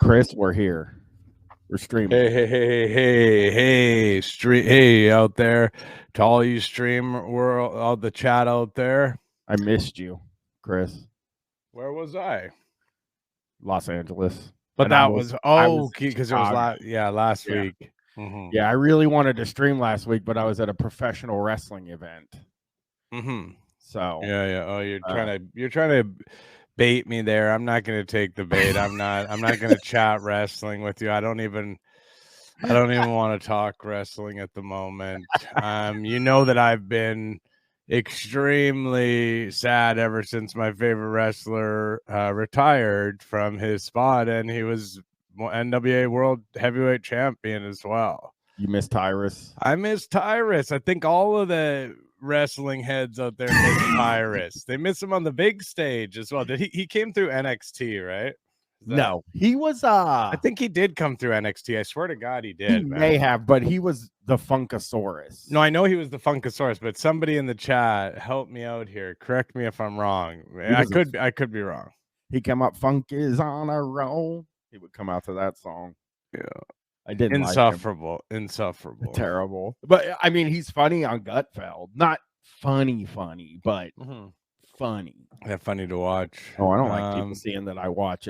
Chris, we're here. We're streaming. Hey out there to all you stream world, all the chat out there. I missed you, Chris. Where was I? Los Angeles. But And that was because it was Chicago. last Yeah. week. Mm-hmm. Yeah, I really wanted to stream last week, but I was at a professional wrestling event. Mm-hmm. So Yeah. Oh, you're trying to bait me there. I'm not going to take the bait. I'm not going to chat wrestling with you. I don't even want to talk wrestling at the moment. You know that I've been extremely sad ever since my favorite wrestler retired from his spot, and he was NWA World Heavyweight Champion as well. You miss Tyrus? I miss Tyrus. I think all of the wrestling heads out there miss Tyrus. They miss him on the big stage as well. Did he came through NXT, right? No, he was I think he did come through NXT. I swear to God he did. He may have, but he was the Funkasaurus. No, I know he was the Funkasaurus, but somebody in the chat help me out here. Correct me if I'm wrong. I could be wrong. He came up, funk is on a roll. He would come out to that song. Yeah. I didn't insufferable. Terrible. But I mean, he's funny on Gutfeld. Not funny, but funny. Yeah, funny to watch. Oh, I don't like people seeing that I watch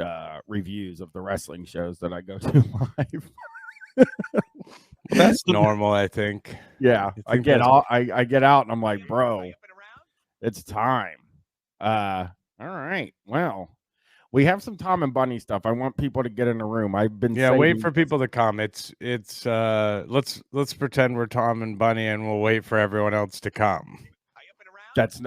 reviews of the wrestling shows that I go to live. That's normal, I think. Yeah, I get out and I'm like, bro, it's time. All right. Well, we have some Tom and Bunny stuff. I want people to get in the room. I've been wait for people to come. It's let's pretend we're Tom and Bunny and we'll wait for everyone else to come.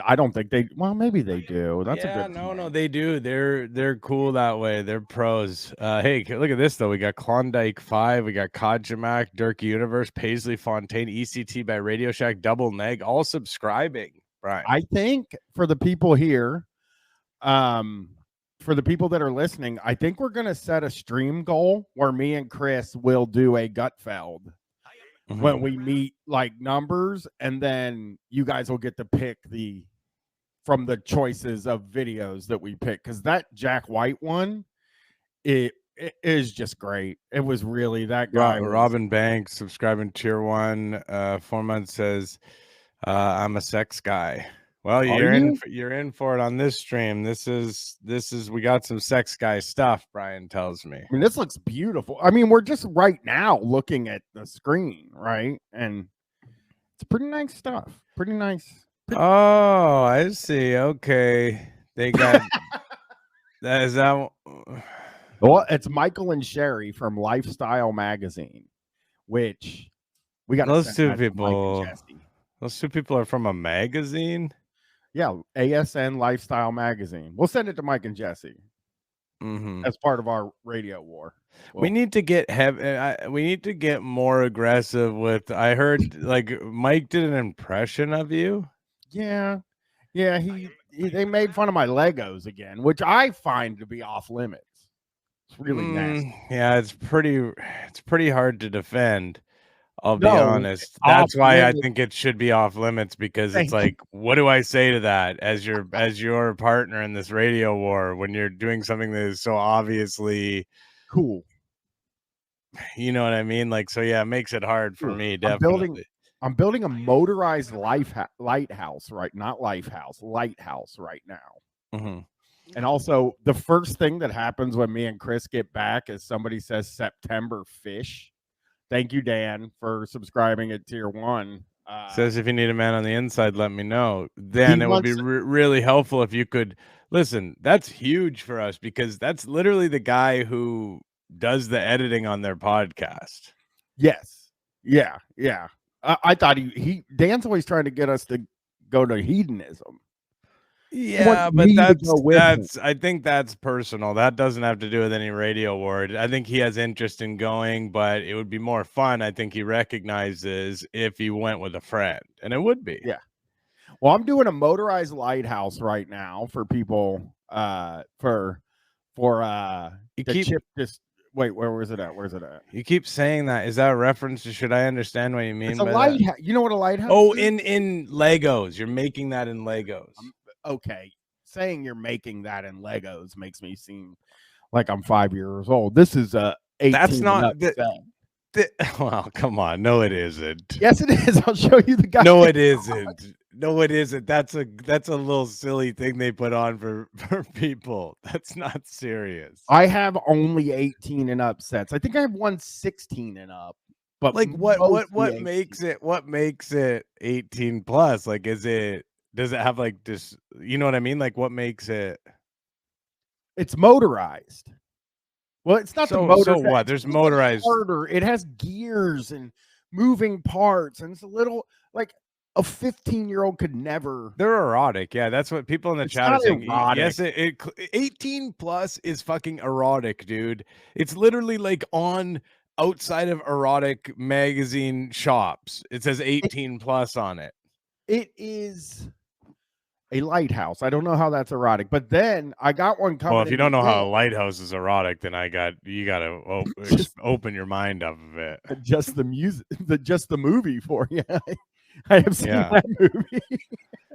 I don't think they. Well, maybe they do. That's a good. No, they do. They're cool that way. They're pros. Hey, look at this though. We got Klondike 5. We got Kojamak, Dirk Universe, Paisley Fontaine, ECT by Radio Shack, Double Neg, all subscribing. Brian, I think for the people here, for the people that are listening, I think we're gonna set a stream goal where me and Chris will do a Gutfeld. When we meet like numbers, and then you guys will get to pick from the choices of videos that we pick, because that Jack White one, it is just great. It was really that guy. Robin Banks subscribing tier 1. 4 months says I'm a sex guy. Well, you're in for it on this stream. This is we got some sex guy stuff, Brian tells me. I mean, this looks beautiful. I mean, we're just right now looking at the screen, right? And it's pretty nice stuff. Pretty nice. Oh, I see. Okay. They got that. Well, it's Michael and Sherry from Lifestyle Magazine, which we got those two people. Those two people are from a magazine. Yeah, ASN Lifestyle Magazine. We'll send it to Mike and Jesse as part of our radio war. Well, we need to get we need to get more aggressive with. I heard like Mike did an impression of you. Yeah. They made fun of my Legos again, which I find to be off limits. It's really nasty. Yeah, it's pretty hard to defend. I'll be honest. That's why I think it should be off limits, because it's like, what do I say to that as your partner in this radio war when you're doing something that is so obviously cool? You know what I mean? Like, so yeah, it makes it hard for me. Definitely. I'm building a motorized lighthouse right now. And also, the first thing that happens when me and Chris get back is somebody says September fish. Thank you, Dan, for subscribing at tier 1. Says if you need a man on the inside, let me know. Then it would be really helpful if you could listen. That's huge for us, because that's literally the guy who does the editing on their podcast. Yes. Yeah. I thought Dan's always trying to get us to go to hedonism. Yeah, but that's I think that's personal. That doesn't have to do with any radio war. I think he has interest in going, but it would be more fun. I think he recognizes if he went with a friend, and it would be. Yeah. Well, I'm doing a motorized lighthouse right now for people. Wait, where was it at? Where's it at? You keep saying that. Is that a reference to? Should I understand what you mean? It's a lighthouse. You know what a lighthouse? Oh, is? in Legos. You're making that in Legos. Okay, saying you're making that in Legos makes me seem like I'm 5 years old. This is a 18 That's and not up set. Well, come on. No, it isn't. Yes, it is. I'll show you the guy. No, it isn't. No, it isn't. That's a little silly thing they put on for people. That's not serious. I have only 18 and up sets. I think I have one 16 and up. But like what makes it 18 plus? Like, does it have like this, you know what I mean? Like, what makes it? It's motorized. Well, it's not the motor. So what? There's motorized. Harder. It has gears and moving parts, and it's a little like a 15-year-old could never. They're erotic. Yeah, that's what people in the chat are saying. Erotic. Yes, 18 plus is fucking erotic, dude. It's literally like on outside of erotic magazine shops. It says 18 plus on it. It is a lighthouse. I don't know how that's erotic, but then I got one coming. Well, if you don't know how a lighthouse is erotic, then you gotta open your mind up of it. Just the music, just the movie for you. I have seen that movie.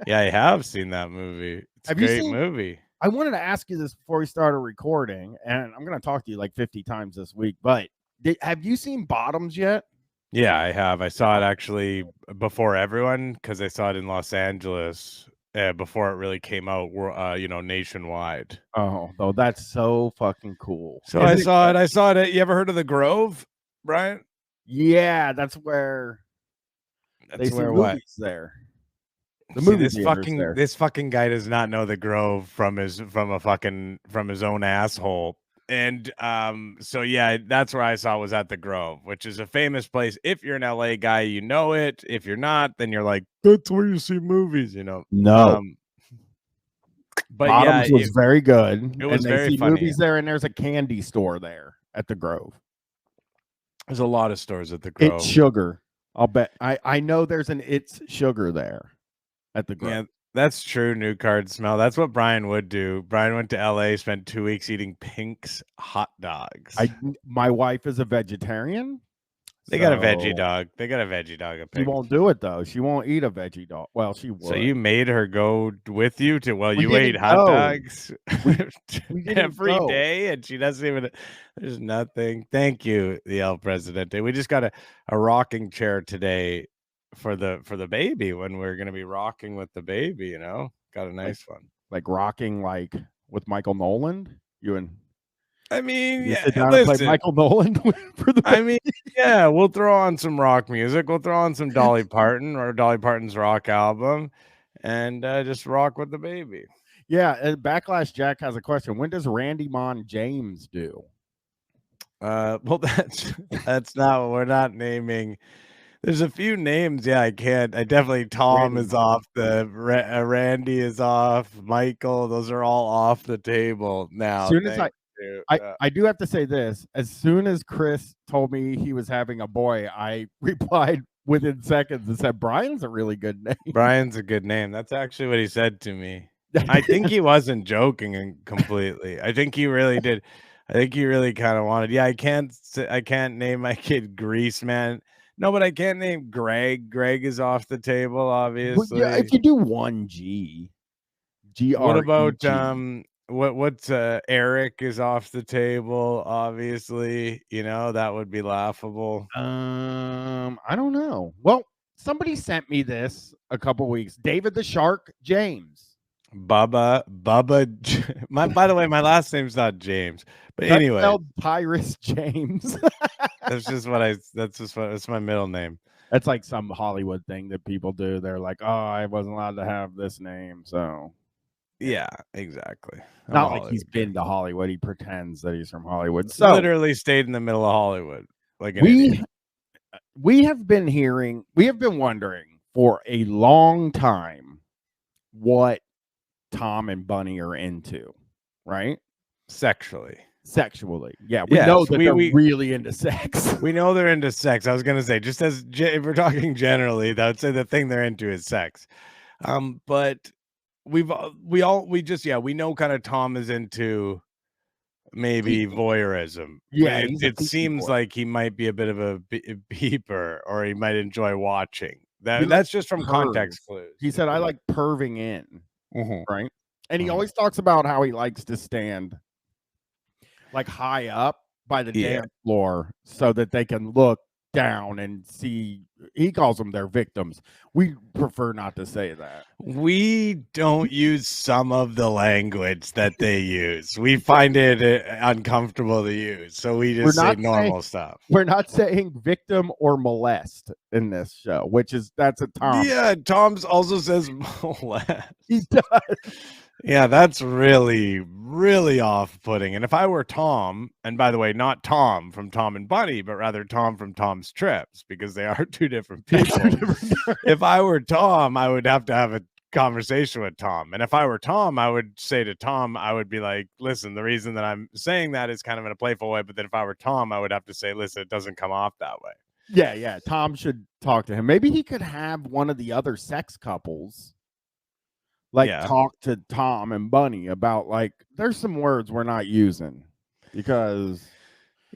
Yeah, I have seen that movie. It's a great movie. I wanted to ask you this before we started recording, and I'm going to talk to you like 50 times this week, but have you seen Bottoms yet? Yeah, I have. I saw it actually before everyone because I saw it in Los Angeles before it really came out, nationwide. Oh, though that's so fucking cool. So I saw it. You ever heard of the Grove, Brian? Yeah, that's where. That's where what? There. The movie. This fucking guy does not know the Grove from his own asshole. And so yeah, that's where I saw it, was at the Grove, which is a famous place. If you're an LA guy, you know it. If you're not, then you're like, that's where you see movies, you know. No. But Bottoms was very good. It was very funny. Movies there, and there's a candy store there at the Grove. There's a lot of stores at the Grove. It's Sugar. I'll bet. I know there's an It's Sugar there at the Grove. Yeah, that's true. New card smell. That's what Brian would do. Brian went to LA, spent 2 weeks eating Pink's hot dogs. My wife is a vegetarian. They got a veggie dog. They got a veggie dog. She won't do it though. She won't eat a veggie dog. Well, she would. So you made her go with you to? Well, you ate hot dogs every day, and she doesn't even. There's nothing. Thank you, the El Presidente. We just got a rocking chair today for the baby when we're gonna be rocking with the baby. You know, got a nice one. Like rocking, like with Michael Nolan. You and. I mean, yeah. Sit down and play Michael Nolan for the. I mean, yeah. We'll throw on some rock music. We'll throw on some Dolly Parton or Dolly Parton's rock album, and just rock with the baby. Yeah. Backlash Jack has a question. When does Randy Mon James do? Well, that's not what we're not naming. There's a few names. Yeah, I can't. I definitely. Tom is off the. Randy is off. Michael. Those are all off the table now. As soon as I do have to say this. As soon as Chris told me he was having a boy, I replied within seconds and said, Brian's a really good name. Brian's a good name. That's actually what he said to me. I think he wasn't joking completely. I think he really did. I think he really kind of wanted. Yeah, I can't name my kid Grease Man. No, but I can't name Greg. Greg is off the table, obviously. Well, yeah, if you do one G. What about What's Eric is off the table, obviously, you know, that would be laughable. I don't know. Well, somebody sent me this a couple weeks. David the Shark James. Bubba. By the way, my last name's not James. But anyway. Pyrus James. That's my middle name. That's like some Hollywood thing that people do. They're like, oh, I wasn't allowed to have this name, so yeah, exactly. Not like he's been to Hollywood. He pretends that he's from Hollywood. So literally stayed in the middle of Hollywood. Like we have been wondering for a long time what Tom and Bunny are into, right? Sexually. Yeah, we know that they're really into sex. We know they're into sex. I was gonna say, just if we're talking generally, I would say the thing they're into is sex. But we know kind of Tom is into maybe voyeurism. Yeah, it seems like he might be a bit of a peeper, or he might enjoy watching. That's just from context clues. He said, I like perving in, right? And he always talks about how he likes to stand like high up by the dance floor so that they can look down and see. He calls them their victims. We prefer not to say that. We don't use some of the language that they use. We find it uncomfortable to use, so we just say normal stuff. We're not saying victim or molest in this show, that's a Tom. Yeah, Tom's also says molest. He does. Yeah, that's really, really off-putting. And if I were Tom, and by the way, not Tom from Tom and Bunny, but rather Tom from Tom's Trips, because they are two different people. If I were Tom, I would have to have a conversation with Tom. And if I were Tom, I would say to Tom, I would be like, listen, the reason that I'm saying that is kind of in a playful way. But then if I were Tom, I would have to say, listen, it doesn't come off that way. Yeah. Tom should talk to him. Maybe he could have one of the other sex couples talk to Tom and Bunny about there's some words we're not using because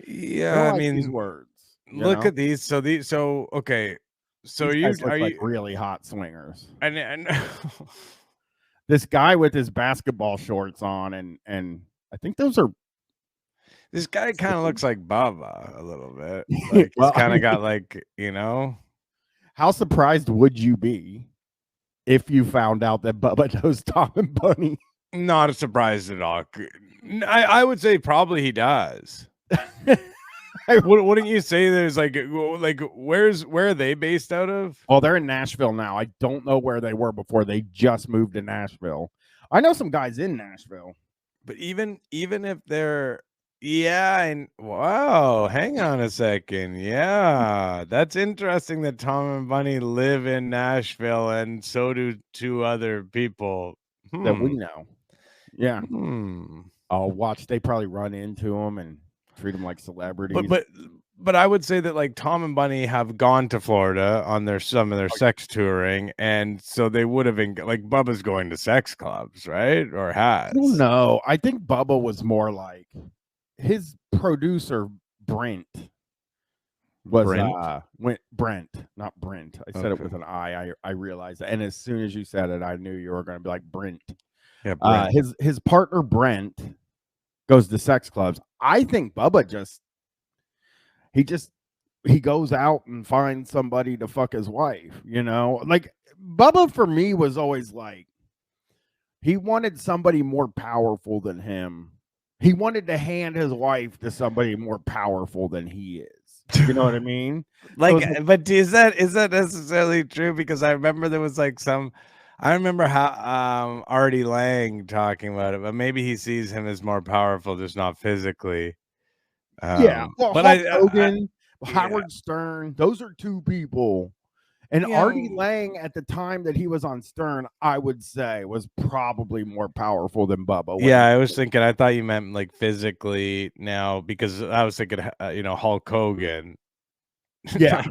I mean these words. Look at these. So okay. So these are you really hot swingers? And this guy with his basketball shorts on and I think those are. This guy kind of looks like Bubba a little bit. Like he's kind of got How surprised would you be if you found out that Bubba knows Tom and Bunny? Not surprised at all. I would say probably he does. Wouldn't you say there's where are they based out of? Well, they're in Nashville now. I don't know where they were before they just moved to Nashville. I know some guys in Nashville. But even if they're and wow, hang on a second. Yeah, that's interesting that Tom and Bunny live in Nashville, and so do two other people that we know. Yeah. I'll watch. They probably run into them and treat them like celebrities. But I would say that Tom and Bunny have gone to Florida on some of their sex touring, and so they would have been Bubba's going to sex clubs, right? Or has? No, I think Bubba was more like his producer Brent was Brent, not Brent. I said it with an I realized that, and as soon as you said it, I knew you were going to be like Brent. Yeah, Brent. His partner Brent goes to sex clubs. I think Bubba he goes out and finds somebody to fuck his wife. Bubba for me was always he wanted somebody more powerful than him. He wanted to hand his wife to somebody more powerful than he is. You know what I mean? But is that necessarily true? Because I remember there was I remember how Artie Lang talking about it, but maybe he sees him as more powerful, just not physically. Well, Hulk Hogan, Howard Stern, those are two people. And Artie Lang, at the time that he was on Stern, I would say was probably more powerful than Bubba. Yeah, I was thinking. I thought you meant physically now, because I was thinking, Hulk Hogan. Yeah,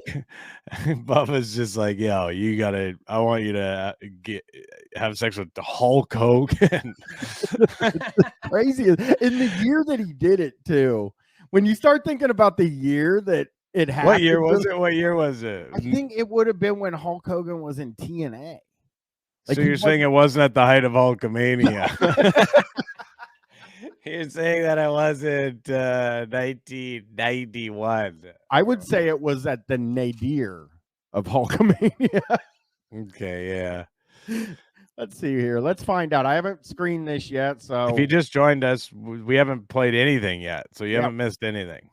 Bubba's just yo, I want you to have sex with Hulk Hogan. Crazy in the year that he did it too. When you start thinking about the year that it happened. What year was it? I think it would have been when Hulk Hogan was in TNA. So you're saying it wasn't at the height of Hulkamania? You're saying that it wasn't 1991. I would say it was at the nadir of Hulkamania. Okay, yeah. Let's see here. Let's find out. I haven't screened this yet. So if you just joined us, we haven't played anything yet. So you haven't missed anything.